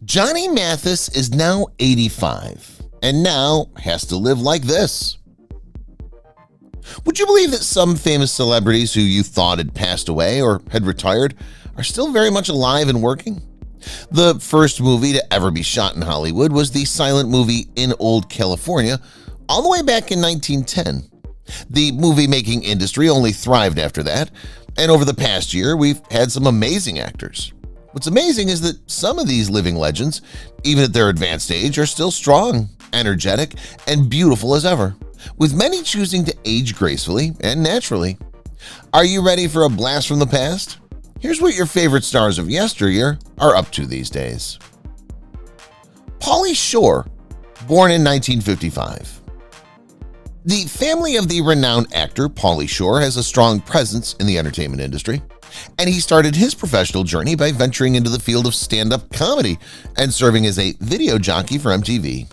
Johnny Mathis is now 85 and now has to live like this. Would you believe that some famous celebrities who you thought had passed away or had retired are still very much alive and working? The first movie to ever be shot in Hollywood was the silent movie In Old California, all the way back in 1910. The movie-making industry only thrived after that, and over the past year, we've had some amazing actors. What's amazing is that some of these living legends, even at their advanced age, are still strong, energetic, and beautiful as ever, with many choosing to age gracefully and naturally. Are you ready for a blast from the past? Here's what your favorite stars of yesteryear are up to these days. Pauly Shore, born in 1955. The family of the renowned actor Pauly Shore has a strong presence in the entertainment industry, and he started his professional journey by venturing into the field of stand-up comedy and serving as a video jockey for MTV.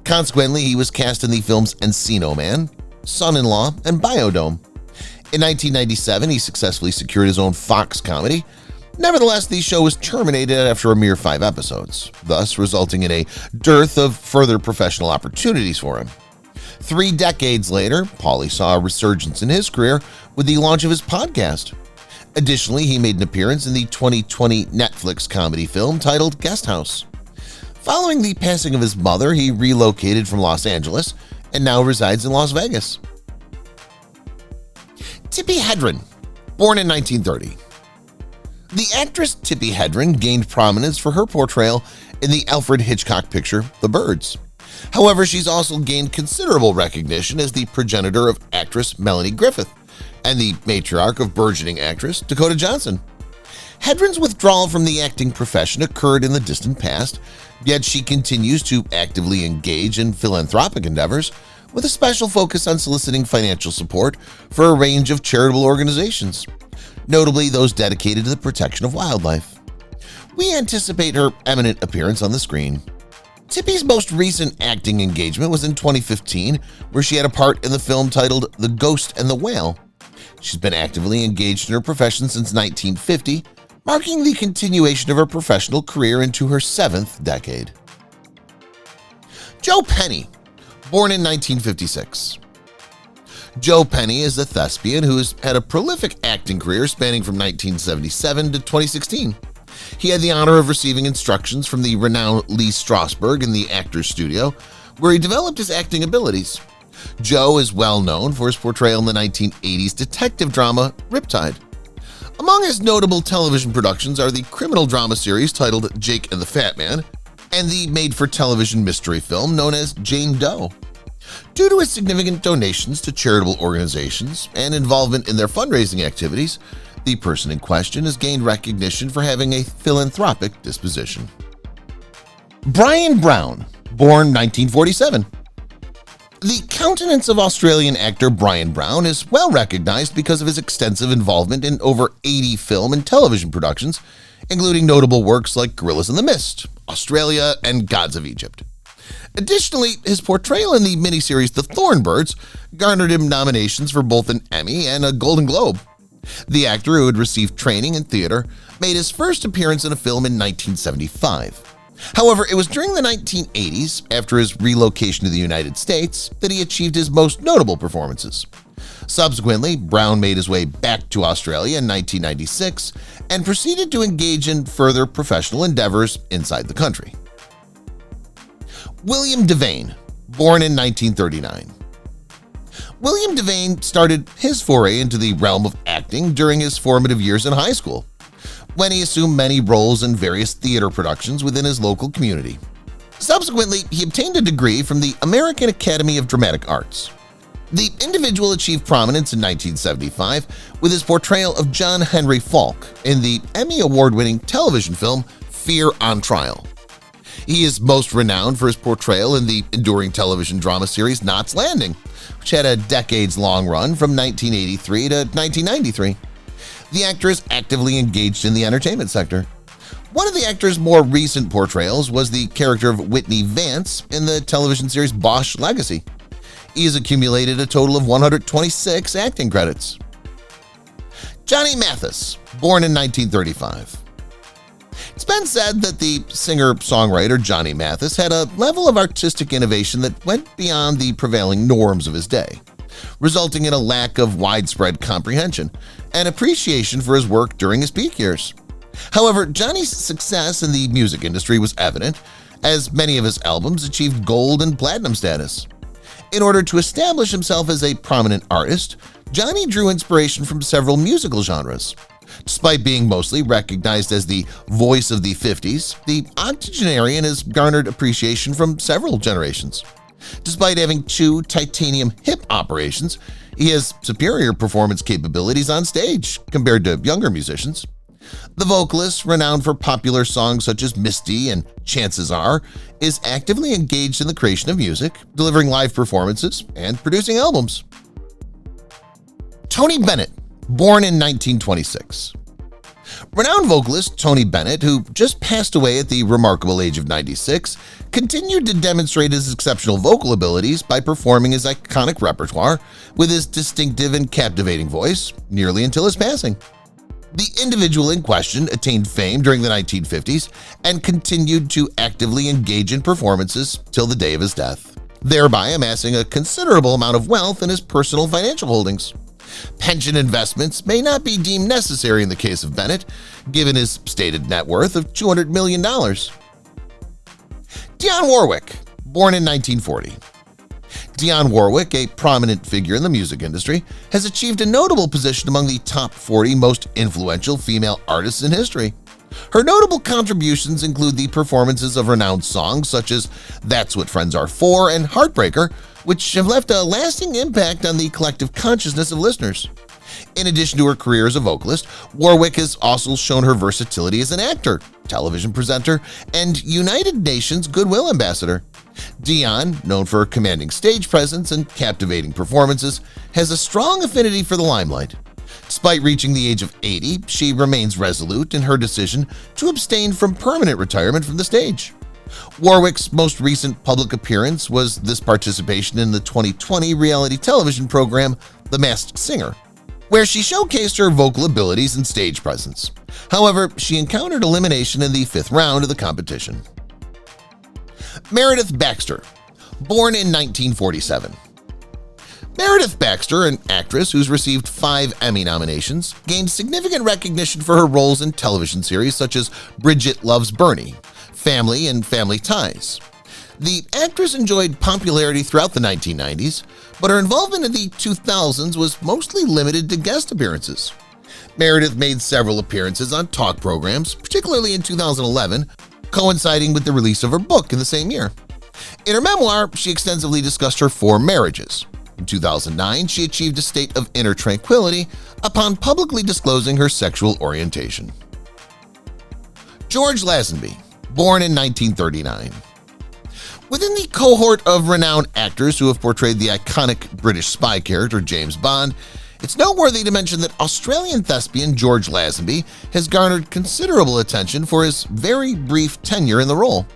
Consequently, he was cast in the films Encino Man, Son-in-Law, and Biodome. In 1997, he successfully secured his own Fox comedy. Nevertheless, the show was terminated after a mere 5 episodes, thus resulting in a dearth of further professional opportunities for him. 3 decades later, Pauly saw a resurgence in his career with the launch of his podcast. Additionally, he made an appearance in the 2020 Netflix comedy film titled Guest House. Following the passing of his mother, he relocated from Los Angeles and now resides in Las Vegas. Tippi Hedren, born in 1930. The actress Tippi Hedren gained prominence for her portrayal in the Alfred Hitchcock picture The Birds. However, she's also gained considerable recognition as the progenitor of actress Melanie Griffith and the matriarch of burgeoning actress Dakota Johnson. Hedren's withdrawal from the acting profession occurred in the distant past, yet she continues to actively engage in philanthropic endeavors with a special focus on soliciting financial support for a range of charitable organizations, notably those dedicated to the protection of wildlife. We anticipate her imminent appearance on the screen. Tippi's most recent acting engagement was in 2015, where she had a part in the film titled The Ghost and the Whale. She's been actively engaged in her profession since 1950, marking the continuation of her professional career into her 7th decade. Jo Penny, born in 1956. Jo Penny is a thespian who has had a prolific acting career spanning from 1977 to 2016. He had the honor of receiving instructions from the renowned Lee Strasberg in the Actors Studio, where he developed his acting abilities. Jo is well known for his portrayal in the 1980s detective drama Riptide. Among his notable television productions are the criminal drama series titled Jake and the Fat Man and the made-for-television mystery film known as Jane Doe. Due to his significant donations to charitable organizations and involvement in their fundraising activities, the person in question has gained recognition for having a philanthropic disposition. Brian Brown, born 1947. The countenance of Australian actor Brian Brown is well recognized because of his extensive involvement in over 80 film and television productions, including notable works like Gorillas in the Mist, Australia, and Gods of Egypt. Additionally, his portrayal in the miniseries The Thornbirds garnered him nominations for both an Emmy and a Golden Globe. The actor, who had received training in theater, made his first appearance in a film in 1975. However, it was during the 1980s, after his relocation to the United States, that he achieved his most notable performances. Subsequently, Brown made his way back to Australia in 1996 and proceeded to engage in further professional endeavors inside the country. William Devane, born in 1939. William Devane started his foray into the realm of acting during his formative years in high school, when he assumed many roles in various theater productions within his local community. Subsequently, he obtained a degree from the American Academy of Dramatic Arts. The individual achieved prominence in 1975 with his portrayal of John Henry Falk in the Emmy Award-winning television film Fear on Trial. He is most renowned for his portrayal in the enduring television drama series Knots Landing, which had a decades-long run from 1983 to 1993. The actor is actively engaged in the entertainment sector. One of the actor's more recent portrayals was the character of Whitney Vance in the television series Bosch Legacy. He has accumulated a total of 126 acting credits. Johnny Mathis, born in 1935. It's been said that the singer-songwriter Johnny Mathis had a level of artistic innovation that went beyond the prevailing norms of his day, resulting in a lack of widespread comprehension and appreciation for his work during his peak years. However, Johnny's success in the music industry was evident, as many of his albums achieved gold and platinum status. In order to establish himself as a prominent artist, Johnny drew inspiration from several musical genres. Despite being mostly recognized as the voice of the 50s, the octogenarian has garnered appreciation from several generations. Despite having 2 titanium hip operations, he has superior performance capabilities on stage compared to younger musicians. The vocalist, renowned for popular songs such as Misty and Chances Are, is actively engaged in the creation of music, delivering live performances, and producing albums. Tony Bennett, born in 1926. Renowned vocalist Tony Bennett, who just passed away at the remarkable age of 96, continued to demonstrate his exceptional vocal abilities by performing his iconic repertoire with his distinctive and captivating voice nearly until his passing. The individual in question attained fame during the 1950s and continued to actively engage in performances till the day of his death, thereby amassing a considerable amount of wealth in his personal financial holdings. Pension investments may not be deemed necessary in the case of Bennett, given his stated net worth of $200 million. Dionne Warwick, born in 1940. Dionne Warwick, a prominent figure in the music industry, has achieved a notable position among the top 40 most influential female artists in history. Her notable contributions include the performances of renowned songs such as That's What Friends Are For and Heartbreaker, which have left a lasting impact on the collective consciousness of listeners. In addition to her career as a vocalist, Warwick has also shown her versatility as an actor, television presenter, and United Nations Goodwill Ambassador. Dionne, known for her commanding stage presence and captivating performances, has a strong affinity for the limelight. Despite reaching the age of 80, she remains resolute in her decision to abstain from permanent retirement from the stage. Warwick's most recent public appearance was this participation in the 2020 reality television program The Masked Singer, where she showcased her vocal abilities and stage presence. However, she encountered elimination in the 5th round of the competition. Meredith Baxter, born in 1947. Meredith Baxter, an actress who's received 5 Emmy nominations, gained significant recognition for her roles in television series such as Bridget Loves Bernie, Family, and Family Ties. The actress enjoyed popularity throughout the 1990s, but her involvement in the 2000s was mostly limited to guest appearances. Meredith made several appearances on talk programs, particularly in 2011, coinciding with the release of her book in the same year. In her memoir, she extensively discussed her 4 marriages. In 2009, she achieved a state of inner tranquility upon publicly disclosing her sexual orientation. George Lazenby, born in 1939. Within the cohort of renowned actors who have portrayed the iconic British spy character James Bond, it's noteworthy to mention that Australian thespian George Lazenby has garnered considerable attention for his very brief tenure in the role.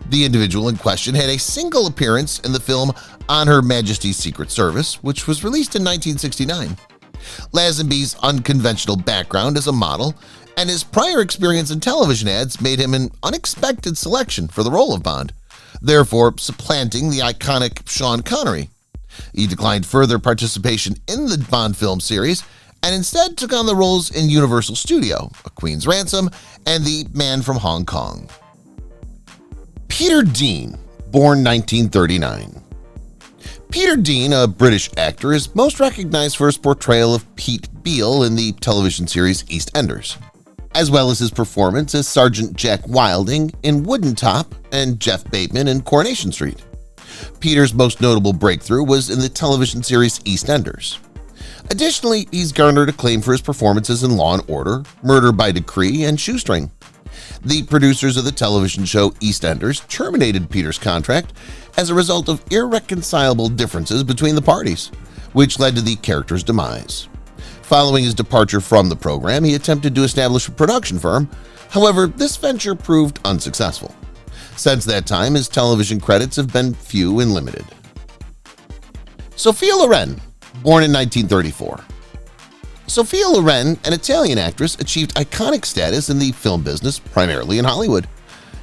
The individual in question had a single appearance in the film On Her Majesty's Secret Service, which was released in 1969. Lazenby's unconventional background as a model and his prior experience in television ads made him an unexpected selection for the role of Bond, therefore supplanting the iconic Sean Connery. He declined further participation in the Bond film series and instead took on the roles in Universal Studio, A Queen's Ransom, and The Man from Hong Kong. Peter Dean, born 1939. Peter Dean, a British actor, is most recognized for his portrayal of Pete Beale in the television series EastEnders, as well as his performance as Sergeant Jack Wilding in Wooden Top and Jeff Bateman in Coronation Street. Peter's most notable breakthrough was in the television series EastEnders. Additionally, he's garnered acclaim for his performances in Law & Order, Murder by Decree, and Shoestring. The producers of the television show EastEnders terminated Peter's contract as a result of irreconcilable differences between the parties, which led to the character's demise. Following his departure from the program, he attempted to establish a production firm. However, this venture proved unsuccessful. Since that time, his television credits have been few and limited. Sophia Loren, born in 1934. Sophia Loren, an Italian actress, achieved iconic status in the film business, primarily in Hollywood.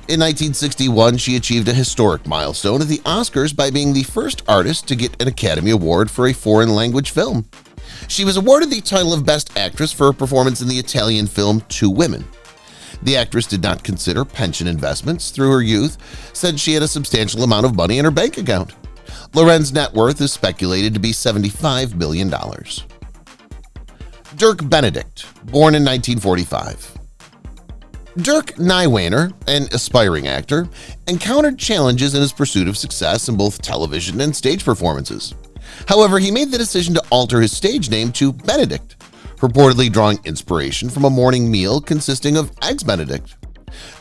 In 1961, she achieved a historic milestone at the Oscars by being the first artist to get an Academy Award for a foreign-language film. She was awarded the title of Best Actress for her performance in the Italian film Two Women. The actress did not consider pension investments through her youth, said she had a substantial amount of money in her bank account. Loren's net worth is speculated to be $75 million. Dirk Benedict, born in 1945. Dirk Benedict, an aspiring actor, encountered challenges in his pursuit of success in both television and stage performances. However, he made the decision to alter his stage name to Benedict, purportedly drawing inspiration from a morning meal consisting of Eggs Benedict.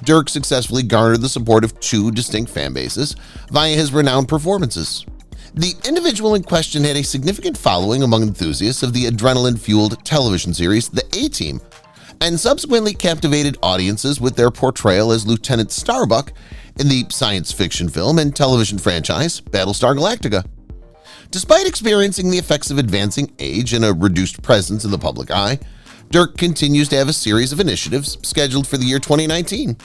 Dirk successfully garnered the support of two distinct fan bases via his renowned performances. The individual in question had a significant following among enthusiasts of the adrenaline-fueled television series The A-Team, and subsequently captivated audiences with their portrayal as Lieutenant Starbuck in the science fiction film and television franchise Battlestar Galactica. Despite experiencing the effects of advancing age and a reduced presence in the public eye, Dirk continues to have a series of initiatives scheduled for the year 2019.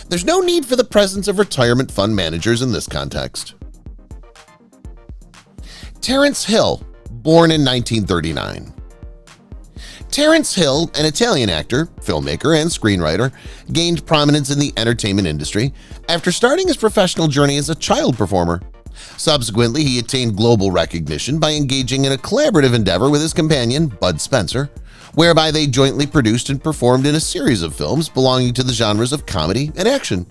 There's no need for the presence of retirement fund managers in this context. Terence Hill, born in 1939. Terence Hill, an Italian actor, filmmaker, and screenwriter, gained prominence in the entertainment industry after starting his professional journey as a child performer. Subsequently, he attained global recognition by engaging in a collaborative endeavor with his companion, Bud Spencer, whereby they jointly produced and performed in a series of films belonging to the genres of comedy and action.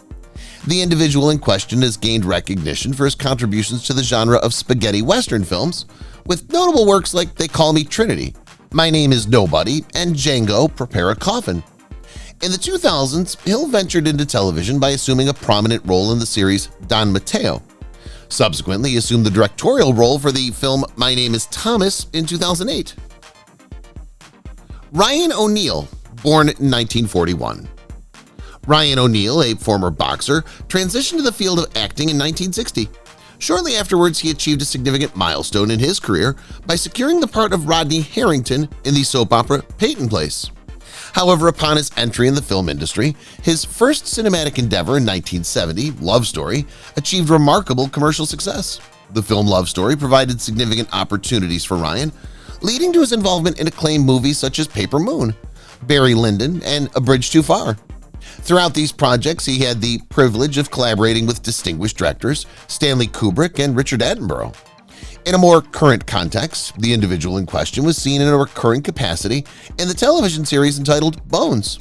The individual in question has gained recognition for his contributions to the genre of spaghetti western films, with notable works like They Call Me Trinity, My Name is Nobody, and Django, Prepare a Coffin. In the 2000s, Hill ventured into television by assuming a prominent role in the series Don Mateo. Subsequently, he assumed the directorial role for the film My Name is Thomas in 2008. Ryan O'Neal, born in 1941. Ryan O'Neal, a former boxer, transitioned to the field of acting in 1960. Shortly afterwards, he achieved a significant milestone in his career by securing the part of Rodney Harrington in the soap opera Peyton Place. However, upon his entry in the film industry, his first cinematic endeavor in 1970, Love Story, achieved remarkable commercial success. The film Love Story provided significant opportunities for Ryan, leading to his involvement in acclaimed movies such as Paper Moon, Barry Lyndon, and A Bridge Too Far. Throughout these projects, he had the privilege of collaborating with distinguished directors Stanley Kubrick and Richard Attenborough. In a more current context, the individual in question was seen in a recurring capacity in the television series entitled Bones.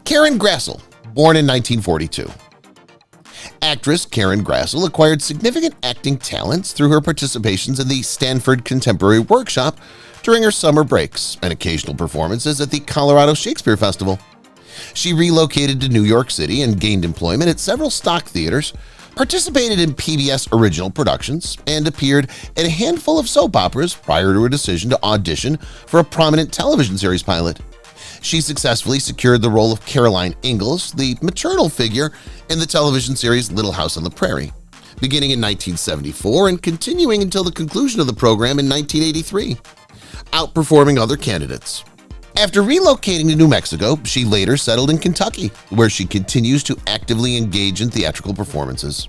Karen Grassle, born in 1942. Actress Karen Grassle acquired significant acting talents through her participations in the Stanford Contemporary Workshop during her summer breaks and occasional performances at the Colorado Shakespeare Festival. She relocated to New York City and gained employment at several stock theaters, participated in PBS original productions, and appeared in a handful of soap operas prior to her decision to audition for a prominent television series pilot. She successfully secured the role of Caroline Ingalls, the maternal figure in the television series Little House on the Prairie, beginning in 1974 and continuing until the conclusion of the program in 1983, outperforming other candidates. After relocating to New Mexico, she later settled in Kentucky, where she continues to actively engage in theatrical performances.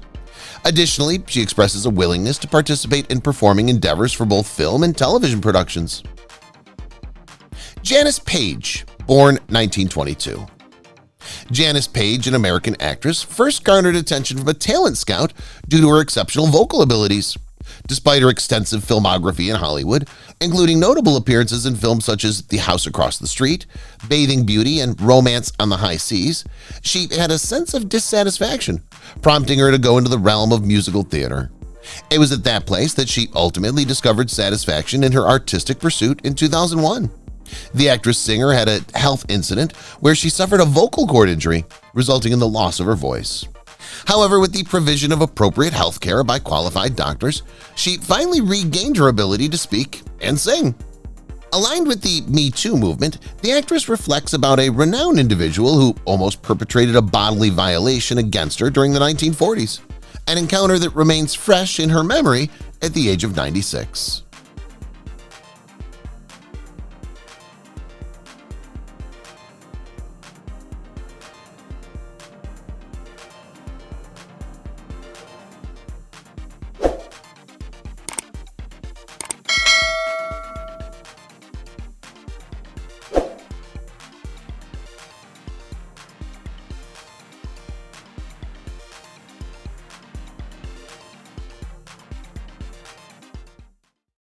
Additionally, she expresses a willingness to participate in performing endeavors for both film and television productions. Janice Paige, born 1922. Janice Paige, an American actress, first garnered attention from a talent scout due to her exceptional vocal abilities. Despite her extensive filmography in Hollywood, including notable appearances in films such as The House Across the Street, Bathing Beauty, and Romance on the High Seas, she had a sense of dissatisfaction, prompting her to go into the realm of musical theater. It was at that place that she ultimately discovered satisfaction in her artistic pursuit in 2001. The actress-singer had a health incident where she suffered a vocal cord injury, resulting in the loss of her voice. However, with the provision of appropriate health care by qualified doctors, she finally regained her ability to speak and sing. Aligned with the Me Too movement, the actress reflects about a renowned individual who almost perpetrated a bodily violation against her during the 1940s, an encounter that remains fresh in her memory at the age of 96.